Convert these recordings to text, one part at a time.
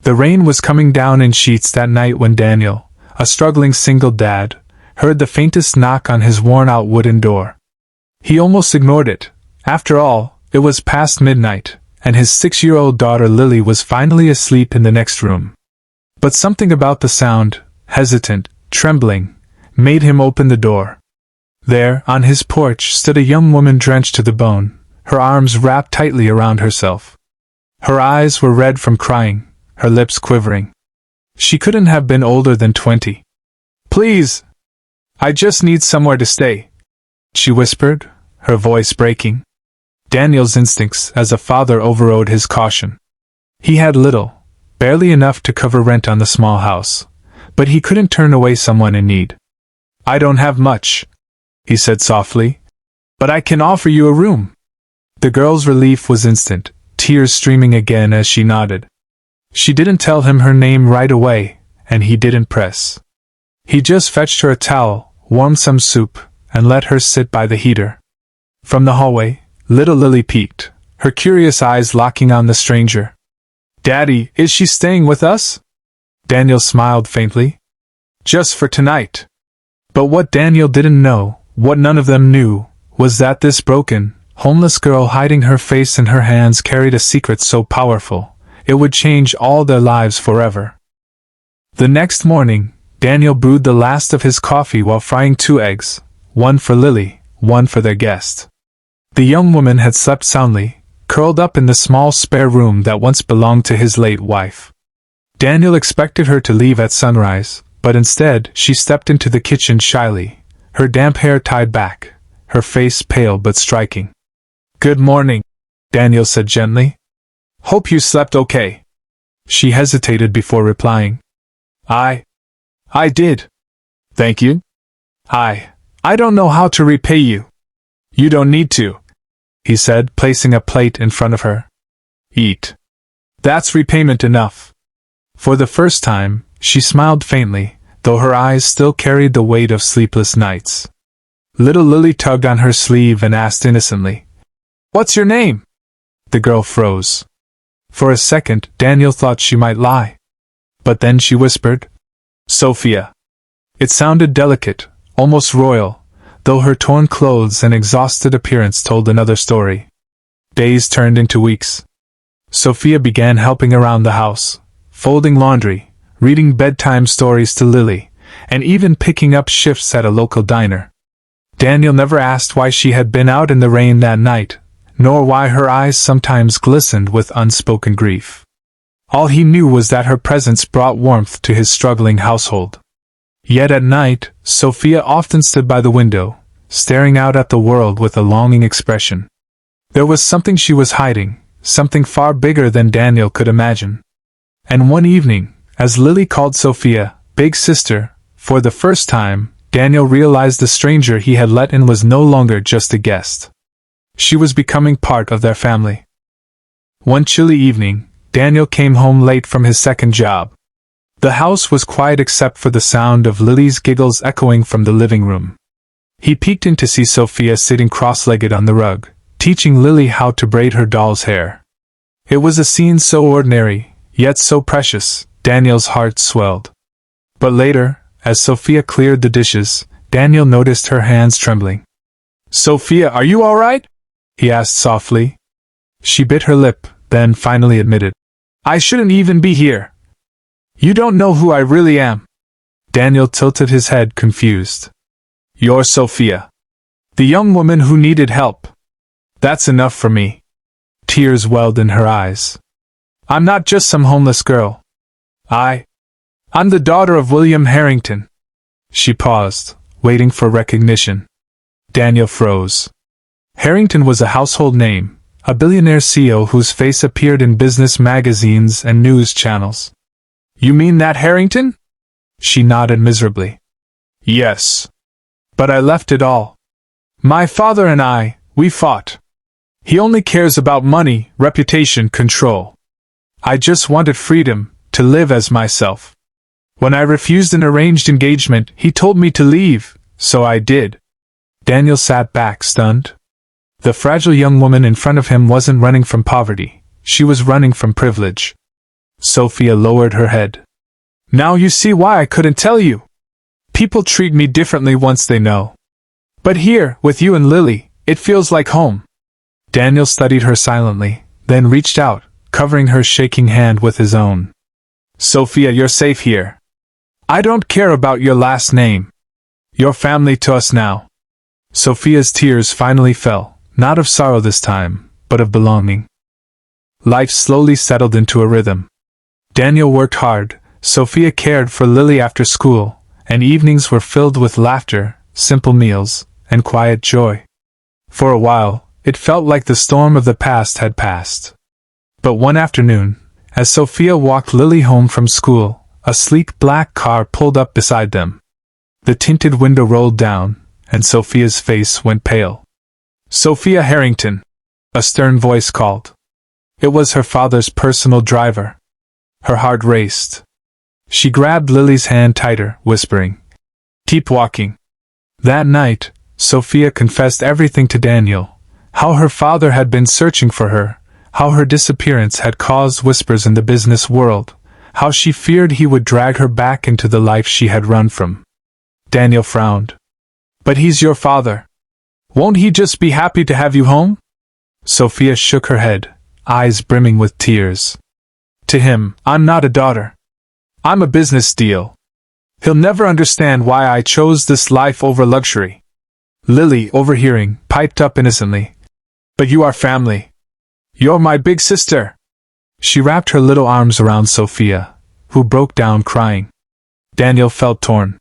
The rain was coming down in sheets that night when Daniel, a struggling single dad, heard the faintest knock on his worn-out wooden door. He almost ignored it. After all, it was past midnight, and his 6-year-old daughter Lily was finally asleep in the next room. But something about the sound, hesitant, trembling, made him open the door. There, on his porch, stood a young woman drenched to the bone, her arms wrapped tightly around herself. Her eyes were red from crying, her lips quivering. She couldn't have been older than 20. "Please! I just need somewhere to stay," she whispered, her voice breaking. Daniel's instincts as a father overrode his caution. He had little, barely enough to cover rent on the small house, but he couldn't turn away someone in need. "I don't have much," he said softly, "but I can offer you a room." The girl's relief was instant, tears streaming again as she nodded. She didn't tell him her name right away, and he didn't press. He just fetched her a towel, warmed some soup, and let her sit by the heater. From the hallway, little Lily peeked, her curious eyes locking on the stranger. "Daddy, is she staying with us?" Daniel smiled faintly. "Just for tonight." But what Daniel didn't know, what none of them knew, was that this broken, homeless girl hiding her face in her hands carried a secret so powerful, it would change all their lives forever. The next morning, Daniel brewed the last of his coffee while frying 2 eggs, one for Lily, one for their guest. The young woman had slept soundly, curled up in the small spare room that once belonged to his late wife. Daniel expected her to leave at sunrise, but instead she stepped into the kitchen shyly, her damp hair tied back, her face pale but striking. "Good morning," Daniel said gently. "Hope you slept okay." She hesitated before replying. I did. Thank you. I don't know how to repay you." "You don't need to," he said, placing a plate in front of her. "Eat. That's repayment enough." For the first time, she smiled faintly, though her eyes still carried the weight of sleepless nights. Little Lily tugged on her sleeve and asked innocently, "What's your name?" The girl froze. For a second, Daniel thought she might lie. But then she whispered, "Sophia." It sounded delicate, almost royal, though her torn clothes and exhausted appearance told another story. Days turned into weeks. Sophia began helping around the house, folding laundry, reading bedtime stories to Lily, and even picking up shifts at a local diner. Daniel never asked why she had been out in the rain that night, nor why her eyes sometimes glistened with unspoken grief. All he knew was that her presence brought warmth to his struggling household. Yet at night, Sophia often stood by the window, staring out at the world with a longing expression. There was something she was hiding, something far bigger than Daniel could imagine. And one evening, as Lily called Sophia "Big Sister," for the first time, Daniel realized the stranger he had let in was no longer just a guest. She was becoming part of their family. One chilly evening, Daniel came home late from his second job. The house was quiet except for the sound of Lily's giggles echoing from the living room. He peeked in to see Sophia sitting cross-legged on the rug, teaching Lily how to braid her doll's hair. It was a scene so ordinary, yet so precious, Daniel's heart swelled. But later, as Sophia cleared the dishes, Daniel noticed her hands trembling. "Sophia, are you all right?" he asked softly. She bit her lip, then finally admitted, "I shouldn't even be here. You don't know who I really am." Daniel tilted his head, confused. "You're Sophia. The young woman who needed help." "That's enough for me." Tears welled in her eyes. "I'm not just some homeless girl. I'm the daughter of William Harrington." She paused, waiting for recognition. Daniel froze. Harrington was a household name, a billionaire CEO whose face appeared in business magazines and news channels. "You mean that Harrington?" She nodded miserably. "Yes. But I left it all. My father and we fought. He only cares about money, reputation, control. I just wanted freedom, to live as myself. When I refused an arranged engagement, he told me to leave, so I did." Daniel sat back, stunned. The fragile young woman in front of him wasn't running from poverty, she was running from privilege. Sophia lowered her head. Now you see why I couldn't tell you. People treat me differently once they know. But here, with you and Lily, it feels like home. Daniel studied her silently, then reached out, covering her shaking hand with his own. Sophia, you're safe here. I don't care about your last name. You're family to us now. Sophia's tears finally fell, not of sorrow this time, but of belonging. Life slowly settled into a rhythm. Daniel worked hard, Sophia cared for Lily after school, and evenings were filled with laughter, simple meals, and quiet joy. For a while, it felt like the storm of the past had passed. But one afternoon, as Sophia walked Lily home from school, a sleek black car pulled up beside them. The tinted window rolled down, and Sophia's face went pale. Sophia Harrington, a stern voice called. It was her father's personal driver. Her heart raced. She grabbed Lily's hand tighter, whispering, "Keep walking." That night, Sophia confessed everything to Daniel, how her father had been searching for her, how her disappearance had caused whispers in the business world, how she feared he would drag her back into the life she had run from. Daniel frowned. "But he's your father. Won't he just be happy to have you home?" Sophia shook her head, eyes brimming with tears. "To him, I'm not a daughter. I'm a business deal. He'll never understand why I chose this life over luxury." Lily, overhearing, piped up innocently, "But you are family. You're my big sister." She wrapped her little arms around Sophia, who broke down crying. Daniel felt torn.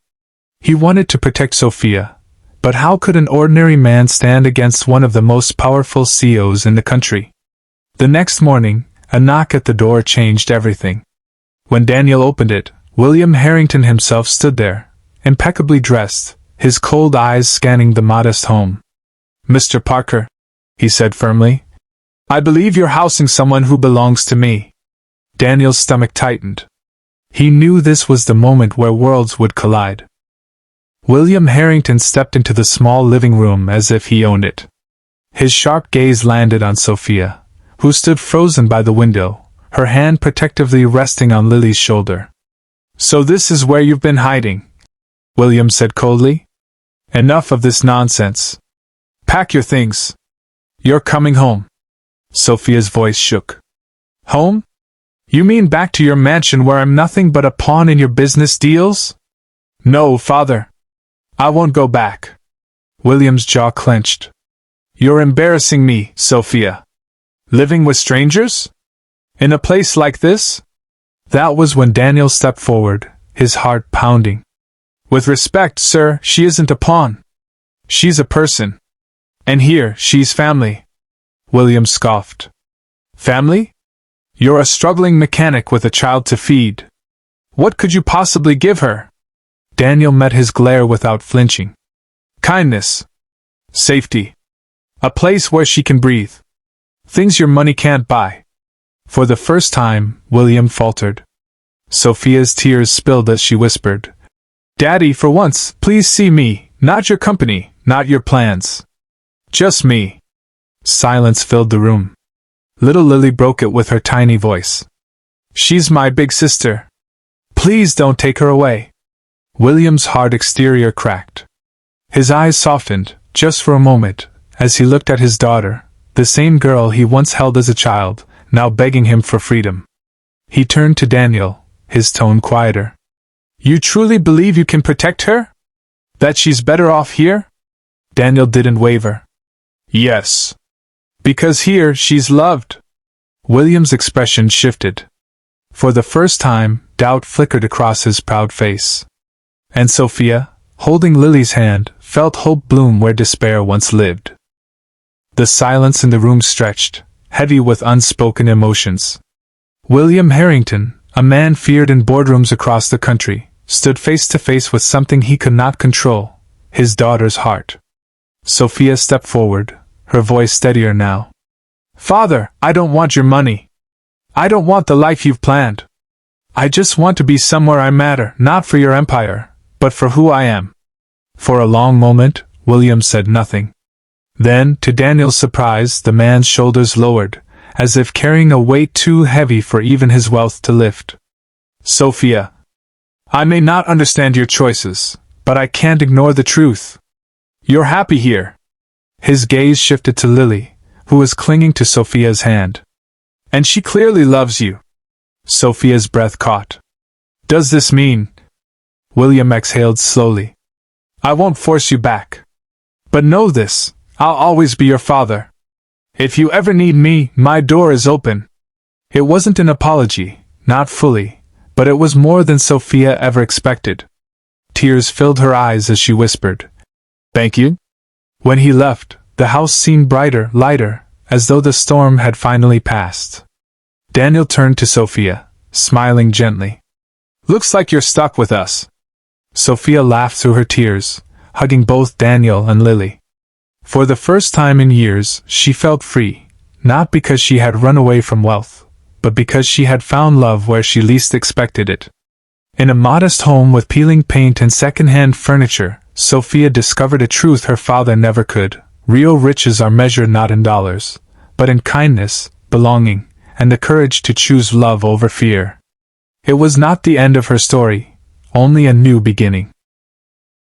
He wanted to protect Sophia, but how could an ordinary man stand against one of the most powerful CEOs in the country? The next morning, a knock at the door changed everything. When Daniel opened it, William Harrington himself stood there, impeccably dressed, his cold eyes scanning the modest home. "Mr. Parker," he said firmly, "I believe you're housing someone who belongs to me." Daniel's stomach tightened. He knew this was the moment where worlds would collide. William Harrington stepped into the small living room as if he owned it. His sharp gaze landed on Sophia, who stood frozen by the window, her hand protectively resting on Lily's shoulder. "So this is where you've been hiding," William said coldly. "Enough of this nonsense. Pack your things. You're coming home." Sophia's voice shook. "Home? You mean back to your mansion where I'm nothing but a pawn in your business deals?" "No, father. I won't go back." William's jaw clenched. "You're embarrassing me, Sophia. Living with strangers? In a place like this?" That was when Daniel stepped forward, his heart pounding. "With respect, sir, she isn't a pawn. She's a person. And here, she's family." William scoffed. "Family? You're a struggling mechanic with a child to feed. What could you possibly give her?" Daniel met his glare without flinching. "Kindness. Safety. A place where she can breathe. Things your money can't buy." For the first time, William faltered. Sophia's tears spilled as she whispered, "Daddy, for once, please see me, not your company, not your plans. Just me." Silence filled the room. Little Lily broke it with her tiny voice. "She's my big sister. Please don't take her away." William's hard exterior cracked. His eyes softened, just for a moment, as he looked at his daughter, the same girl he once held as a child, now begging him for freedom. He turned to Daniel, his tone quieter. "You truly believe you can protect her? That she's better off here?" Daniel didn't waver. "Yes. Because here she's loved." William's expression shifted. For the first time, doubt flickered across his proud face. And Sophia, holding Lily's hand, felt hope bloom where despair once lived. The silence in the room stretched, heavy with unspoken emotions. William Harrington, a man feared in boardrooms across the country, stood face to face with something he could not control, his daughter's heart. Sophia stepped forward, her voice steadier now. "Father, I don't want your money. I don't want the life you've planned. I just want to be somewhere I matter, not for your empire, but for who I am." For a long moment, William said nothing. Then, to Daniel's surprise, the man's shoulders lowered, as if carrying a weight too heavy for even his wealth to lift. Sophia, I may not understand your choices, but I can't ignore the truth. You're happy here. His gaze shifted to Lily, who was clinging to Sophia's hand. And she clearly loves you. Sophia's breath caught. Does this mean? William exhaled slowly. I won't force you back. But know this, I'll always be your father. If you ever need me, my door is open. It wasn't an apology, not fully, but it was more than Sophia ever expected. Tears filled her eyes as she whispered, Thank you. When he left, the house seemed brighter, lighter, as though the storm had finally passed. Daniel turned to Sophia, smiling gently. Looks like you're stuck with us. Sophia laughed through her tears, hugging both Daniel and Lily. For the first time in years, she felt free, not because she had run away from wealth, but because she had found love where she least expected it. In a modest home with peeling paint and second-hand furniture, Sophia discovered a truth her father never could. Real riches are measured not in dollars, but in kindness, belonging, and the courage to choose love over fear. It was not the end of her story, only a new beginning.